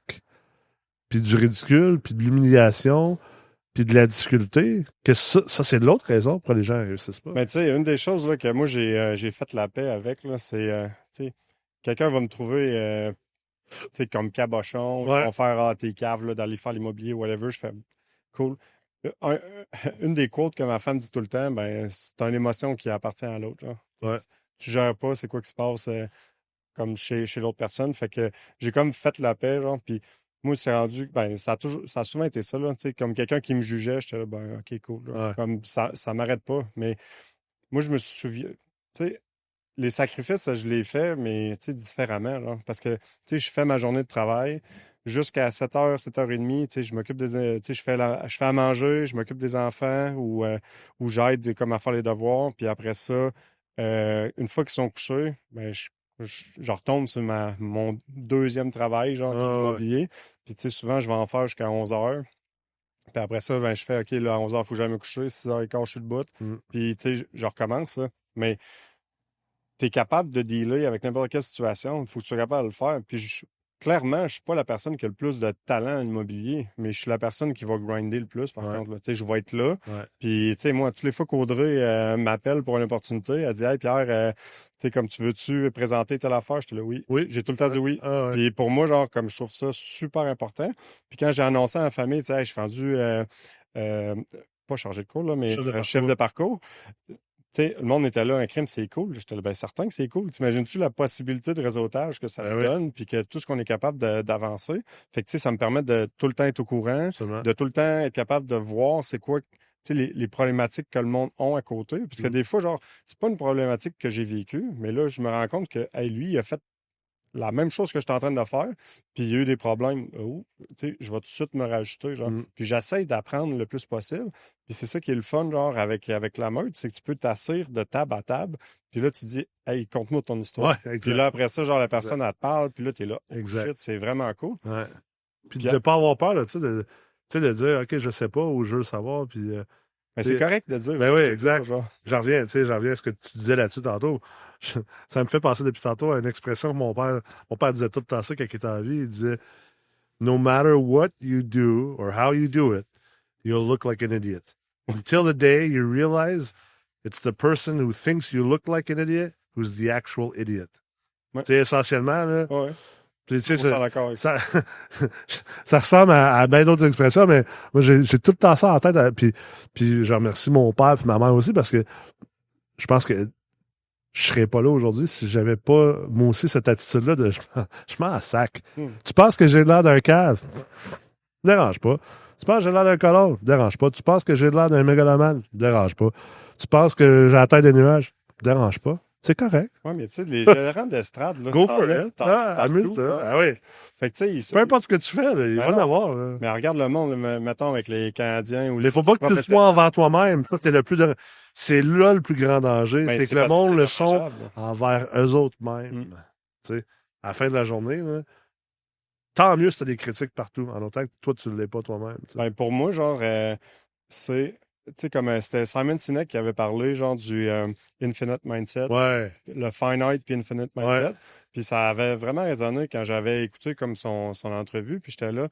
puis du ridicule, puis de l'humiliation, puis de la difficulté, que ça c'est l'autre raison pour les gens ne réussissent pas. Ben, tu sais, une des choses là, que moi, j'ai fait la paix avec, là, c'est, tu sais, quelqu'un va me trouver, tu sais, comme cabochon, Ouais. on va faire, tes caves, là, d'aller faire l'immobilier, whatever, je fais, cool. Une des quotes que ma femme dit tout le temps, ben, c'est une émotion qui appartient à l'autre, genre. Ouais. Tu gères pas, c'est quoi qui se passe, comme chez l'autre personne. Fait que j'ai comme fait la paix, genre, puis moi, c'est rendu, ben, ça a souvent été ça, là, tu sais, comme quelqu'un qui me jugeait, j'étais là, ben, OK, cool, là. Ouais. Comme ça m'arrête pas, mais moi, je me souviens, tu sais, les sacrifices, ça, je les fais, mais tu sais, différemment, là. Parce que, tu sais, je fais ma journée de travail jusqu'à 7h, 7h30, tu sais, je m'occupe des, tu sais, je fais à manger, je m'occupe des enfants ou j'aide comme à faire les devoirs. Puis après ça, une fois qu'ils sont couchés, ben, je retombe sur mon deuxième travail, genre, qui est Ah, ouais. l'immobilier. Puis, tu sais, souvent, je vais en faire jusqu'à 11h. Puis après ça, ben, je fais, OK, là, à 11h, il faut que j'aille me coucher. 6h15, je suis debout. Mm. Puis, tu sais, je recommence, là. Mais tu es capable de dealer avec n'importe quelle situation. Il faut que tu sois capable de le faire. Puis, clairement, je ne suis pas la personne qui a le plus de talent en immobilier, mais je suis la personne qui va grinder le plus, par Ouais. contre, là. Tu sais, je vais être là. Ouais. Puis, tu sais, moi, toutes les fois qu'Audrey m'appelle pour une opportunité, elle dit, Hey, Pierre, tu sais, comme tu veux-tu présenter telle affaire? J'étais là, oui. Oui. J'ai tout le temps dit oui. Ah, ouais. Puis, pour moi, genre, comme je trouve ça super important. Puis, quand j'ai annoncé à la famille, tu sais, Hey, je suis rendu, euh, pas chargé de cours, là, mais chef de parcours. Tu sais, le monde était là, un crime, c'est cool. J'étais là, ben certain que c'est cool. T'imagines-tu la possibilité de réseautage que ça Ben me oui. donne, puis que tout ce qu'on est capable d'avancer. Fait que, tu sais, ça me permet de tout le temps être au courant, Absolument. de tout le temps être capable de voir c'est quoi, tu sais, les problématiques que le monde a à côté. Parce que des fois, genre, c'est pas une problématique que j'ai vécue, mais là, je me rends compte que, hey, lui, il a fait la même chose que j'étais en train de faire, puis il y a eu des problèmes. Oh, tu sais, je vais tout de suite me rajouter, genre. Mm. Puis j'essaie d'apprendre le plus possible. Puis c'est ça qui est le fun, genre, avec la meute, c'est que tu peux t'asseoir de table à table, puis là, tu dis, hey, conte-moi ton histoire. Ouais, Puis là, exact. après ça, genre, la personne, elle te parle, puis là, t'es là, oh Exact. shit, c'est vraiment cool. Ouais. Puis Puis, de ne pas avoir peur, là, tu sais, de dire, OK, je sais pas ou je veux le savoir. Puis, mais c'est correct de dire, ben je oui, sais pas, exact. genre. J'en reviens à ce que tu disais là-dessus tantôt. Ça me fait penser depuis tantôt à une expression que mon père disait tout le temps ça quand il était en vie. Il disait, No matter what you do or how you do it, you'll look like an idiot. Until the day you realize it's the person who thinks you look like an idiot who's the actual idiot. Ouais. Tu sais, essentiellement, là. Ouais. Puis, tu sais, 100% d'accord avec ça, ça ressemble à bien d'autres expressions, mais moi, j'ai tout le temps ça en tête. Puis je remercie mon père et ma mère aussi parce que je pense que je serais pas là aujourd'hui si j'avais pas, moi aussi, cette attitude-là de je m'en sac. Tu penses que j'ai l'air d'un cave? Dérange pas. Tu penses que j'ai l'air d'un colon? Dérange pas. Tu penses que j'ai l'air d'un mégalomane? Dérange pas. Tu penses que j'ai la tête des nuages? Dérange pas. C'est correct. Ouais, mais tu sais, les gérants d'estrade, là, Go for it. t'en Amuse tout, ça. Ah oui. Fait que, tu sais, Peu importe ce que tu fais, là, il Ben va non. l'avoir. Là. mais regarde le monde, là, mettons, avec les Canadiens ou Il faut pas que tu sois envers toi-même. Ça, c'est là le plus grand danger. Ben, c'est c'est que le parce que monde c'est le sont dommageable. envers eux autres mêmes. Tu sais, à la fin de la journée, là, tant mieux si tu as des critiques partout, en autant que toi, tu ne l'es pas toi-même. Tu sais. Ben, pour moi, genre, c'est, tu sais, comme c'était Simon Sinek qui avait parlé, genre, du Infinite Mindset, Ouais. le Finite puis Infinite Mindset. Ouais. Puis ça avait vraiment résonné quand j'avais écouté comme son entrevue, puis j'étais là.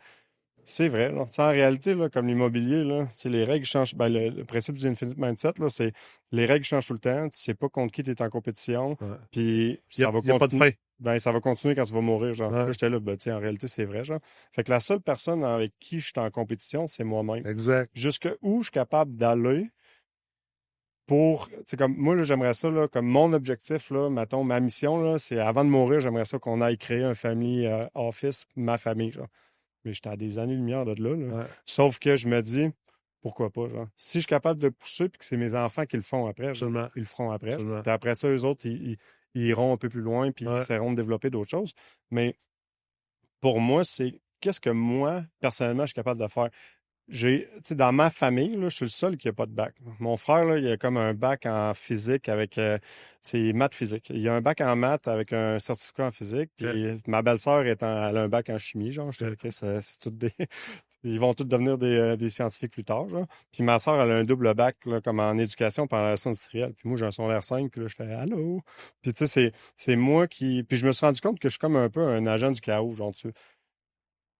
C'est vrai, là. Tu sais, en réalité, là, comme l'immobilier, là, tu sais, les règles changent. Ben, le principe du Infinite Mindset, là, c'est les règles changent tout le temps. Tu sais pas contre qui tu es en compétition. Ouais. Puis Il ça va n'y a pas de continuer. fin. Ben, ça va continuer quand tu vas mourir, genre. Ouais. Là, j'étais là, ben, tu sais, en réalité, c'est vrai, genre. Fait que la seule personne avec qui je suis en compétition, c'est moi-même. Exact. Jusque où je suis capable d'aller comme moi, là, j'aimerais ça, là, comme mon objectif, là, mettons, ma mission, là, c'est avant de mourir, j'aimerais ça qu'on aille créer un family office, ma famille, genre. Mais j'étais à des années-lumière de là, là. Ouais, Sauf que je me dis, pourquoi pas, genre. Si je suis capable de pousser puis que c'est mes enfants qui le font après, genre, absolument. ils le feront après. Absolument. Puis après ça, eux autres, ils iront un peu plus loin puis ils Ouais. essaieront de développer d'autres choses. Mais pour moi, c'est qu'est-ce que moi, personnellement, je suis capable de faire? Dans ma famille, là, je suis le seul qui n'a pas de bac. Mon frère, là, il a comme un bac en physique avec. C'est maths physique. Il a un bac en maths avec un certificat en physique. OK. Puis ma belle-sœur, elle a un bac en chimie, genre. Je dis, OK, c'est tout des. Ils vont tous devenir des scientifiques plus tard, genre. Puis ma sœur, elle a un double bac, là, comme en éducation par la relation industrielle. Puis moi, j'ai un secondaire 5, puis là, je fais Allô? Puis tu sais, c'est moi qui. Puis je me suis rendu compte que je suis comme un peu un agent du chaos, genre.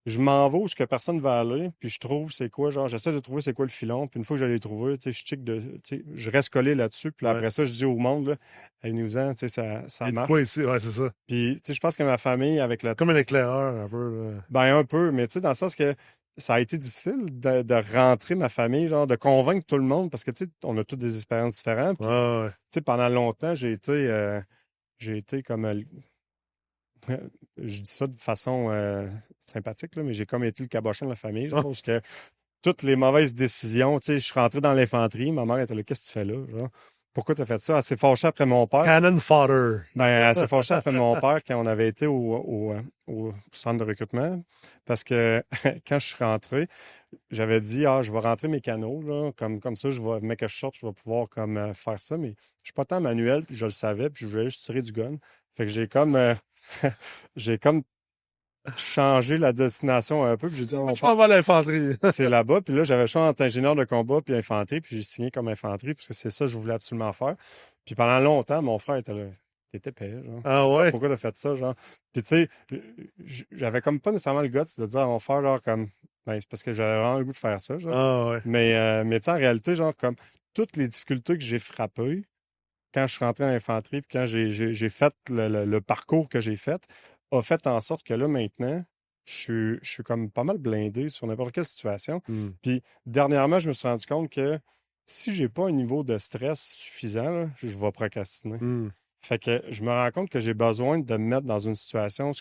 Je m'en vais où ce que personne ne va aller, puis je trouve c'est quoi, genre, j'essaie de trouver c'est quoi le filon, puis une fois que je l'ai trouvé, tu sais, je reste collé là-dessus, puis Ouais. après ça, je dis au monde, là, hey, nous-en, tu sais, ça Il y a de marche. quoi ici? Ouais, c'est ça. Puis, tu sais, je pense que ma famille, avec le Comme un éclaireur, un peu. Là. ben, un peu, mais tu sais, dans le sens que ça a été difficile de rentrer ma famille, genre, de convaincre tout le monde, parce que, tu sais, on a toutes des expériences différentes, puis, tu Ouais, ouais. sais, pendant longtemps, j'ai été comme, je dis ça de façon sympathique, là, mais j'ai comme été le cabochon de la famille, genre, Ah, parce que toutes les mauvaises décisions, tu sais, je suis rentré dans l'infanterie, ma mère était là, qu'est-ce que tu fais là, genre? Pourquoi tu as fait ça? Elle s'est fâchée après mon père. Cannon fodder. Ben, elle s'est fâchée après mon père quand on avait été au centre de recrutement. Parce que quand je suis rentré, j'avais dit, je vais rentrer mes canaux, là, comme ça, mais que je sorte, je vais pouvoir comme faire ça. Mais je suis pas tant manuel, puis je le savais, puis je voulais juste tirer du gun. Fait que j'ai comme changé la destination un peu, puis j'ai dit, Je m'en vais à l'infanterie. c'est là-bas. Puis là, j'avais le choix entre ingénieur de combat puis infanterie. Puis j'ai signé comme infanterie parce que c'est ça que je voulais absolument faire. Puis pendant longtemps, mon frère était là. T'étais payé, genre. Ah C'est ouais? pourquoi t'as fait ça, genre. Puis tu sais, j'avais comme pas nécessairement le guts de dire à mon frère, genre, comme, ben, c'est parce que j'avais vraiment le goût de faire ça, genre. Ah ouais. Mais tu sais, en réalité, genre, comme toutes les difficultés que j'ai frappées quand je suis rentré dans l'infanterie, puis quand j'ai fait le parcours que j'ai fait, a fait en sorte que là, maintenant, je suis comme pas mal blindé sur n'importe quelle situation. Hmm. Puis dernièrement, je me suis rendu compte que si j'ai pas un niveau de stress suffisant, là, je vais procrastiner. Hmm. Fait que je me rends compte que j'ai besoin de me mettre dans une situation où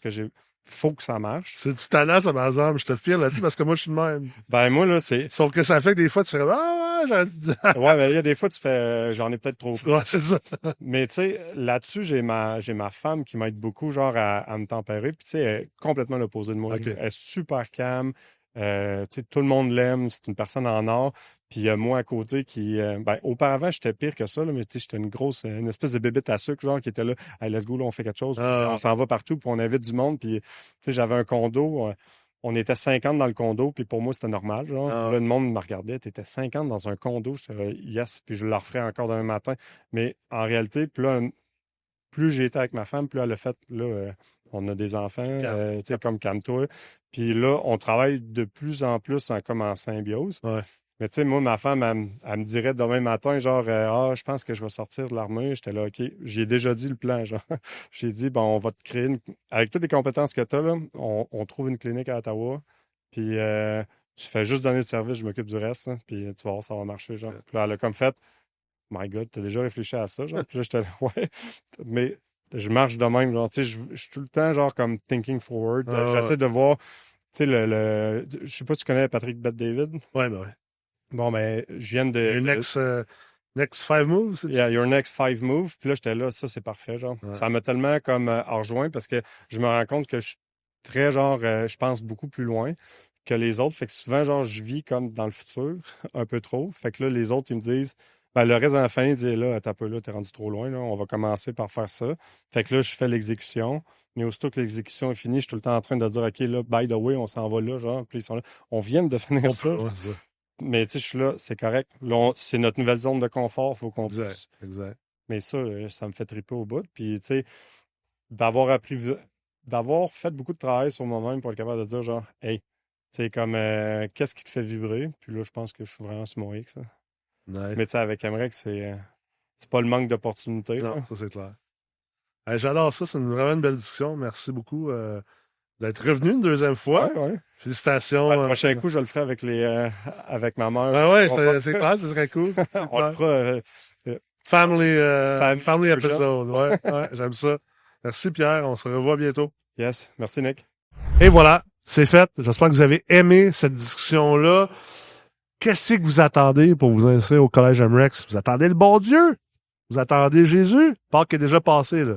faut que ça marche. C'est du talent, ça, par exemple. Je te file là-dessus parce que moi, je suis de même. Ben moi, là, c'est. Sauf que ça fait que des fois, tu fais Ah ouais, j'aurais dû. Ouais, mais il y a des fois, tu fais j'en ai peut-être trop. Ouais, c'est ça. Mais tu sais, là-dessus, j'ai ma femme qui m'aide beaucoup, genre, à me tempérer. Puis tu sais, elle est complètement l'opposé de moi. OK. Elle est super calme. Tu sais, tout le monde l'aime. C'est une personne en or. Puis moi, à côté, ben, auparavant, j'étais pire que ça, là, mais tu sais, j'étais une espèce de bébête à sucre, genre, qui était là. Hey, let's go, là, on fait quelque chose. Puis Ah, on s'en va partout, puis on invite du monde. Puis, tu sais, j'avais un condo. On était 50 dans le condo, puis pour moi, c'était normal. Genre. Ah. Là, le monde me regardait. Tu étais 50 dans un condo. Je disais, yes, puis je le referais encore demain matin. Mais en réalité, puis là, plus j'ai été avec ma femme, plus elle a fait, là, on a des enfants, tu sais, comme calme-toi. Puis là, on travaille de plus en plus comme en symbiose. Ouais. Mais tu sais, moi, ma femme, elle me dirait demain matin, genre, je pense que je vais sortir de l'armée. J'étais là, OK. J'ai déjà dit le plan, genre. J'ai dit, bon, on va te créer avec toutes les compétences que tu as, là, on trouve une clinique à Ottawa. Puis tu fais juste donner le service, je m'occupe du reste, hein, puis tu vas voir, ça va marcher, genre. Puis là, elle a comme fait, My God, t'as déjà réfléchi à ça, genre? Puis là, j'étais là, ouais. Mais je marche de même, genre, tu sais, je suis tout le temps, genre, comme thinking forward. Ah, J'essaie de voir, tu sais, je sais pas si tu connais Patrick Bet-David. ouais, ben ouais. Bon, ben, je viens de. Your next five moves, c'est Yeah, your next five move. Puis là, j'étais là, ça, c'est parfait, genre. Ouais. Ça m'a tellement comme rejoint parce que je me rends compte que je suis très, genre, je pense beaucoup plus loin que les autres. Fait que souvent, genre, je vis comme dans le futur, un peu trop. Fait que là, les autres, ils me disent, ben, le reste de la famille dit, là, t'as peu là, t'es rendu trop loin, là. On va commencer par faire ça. Fait que là, je fais l'exécution. Mais aussitôt que l'exécution est finie, je suis tout le temps en train de dire, OK, là, by the way, on s'en va là, genre. Puis ils sont là. On vient de finir ça. Ouais, c'est ça. Mais tu sais, je suis là, c'est correct. Là, c'est notre nouvelle zone de confort, faut qu'on Exact. pousse. Exact. Mais ça me fait triper au bout. Puis, tu sais, d'avoir appris, d'avoir fait beaucoup de travail sur moi-même pour être capable de dire, genre, hey, tu sais, comme, qu'est-ce qui te fait vibrer? Puis là, je pense que je suis vraiment sur mon X. Hein. Nice. Mais tu sais, avec Emrek, c'est pas le manque d'opportunités. Non, là. ça, c'est clair. Hey, j'adore ça. C'est vraiment une belle discussion. Merci beaucoup d'être revenu une deuxième fois. Ouais, ouais. Félicitations. Le prochain coup, je le ferai avec ma mère. Ah ouais, On va- c'est clair, ce serait cool. C'est On le clair. fera family episode. Ouais, j'aime ça. Merci Pierre, on se revoit bientôt. Yes, merci Nick. Et voilà, c'est fait. J'espère que vous avez aimé cette discussion-là. Qu'est-ce que vous attendez pour vous inscrire au Collège MREX? Vous attendez le bon Dieu? Vous attendez Jésus? Pâques est déjà passé, là.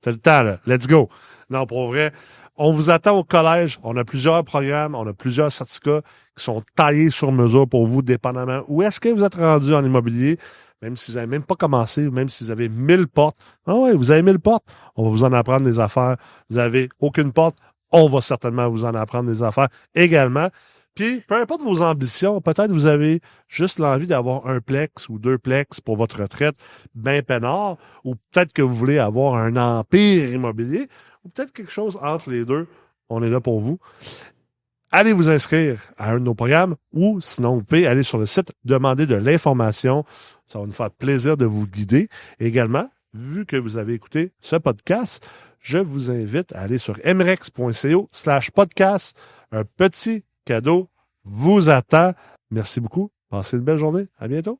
C'est le temps, là. Let's go. Non, pour vrai, on vous attend au collège. On a plusieurs programmes, on a plusieurs certificats qui sont taillés sur mesure pour vous, dépendamment où est-ce que vous êtes rendu en immobilier, même si vous n'avez même pas commencé, ou même si vous avez 1000 portes. Ah ouais, vous avez 1000 portes. On va vous en apprendre des affaires. Vous avez aucune porte. On va certainement vous en apprendre des affaires également. Puis, peu importe vos ambitions, peut-être vous avez juste l'envie d'avoir un plex ou deux plex pour votre retraite bien peinard, ou peut-être que vous voulez avoir un empire immobilier, ou peut-être quelque chose entre les deux. On est là pour vous. Allez vous inscrire à un de nos programmes, ou sinon, vous pouvez aller sur le site, demander de l'information. Ça va nous faire plaisir de vous guider. Également, vu que vous avez écouté ce podcast, je vous invite à aller sur mrex.co/podcast. Un petit cadeau vous attend. Merci beaucoup. Passez une belle journée. À bientôt.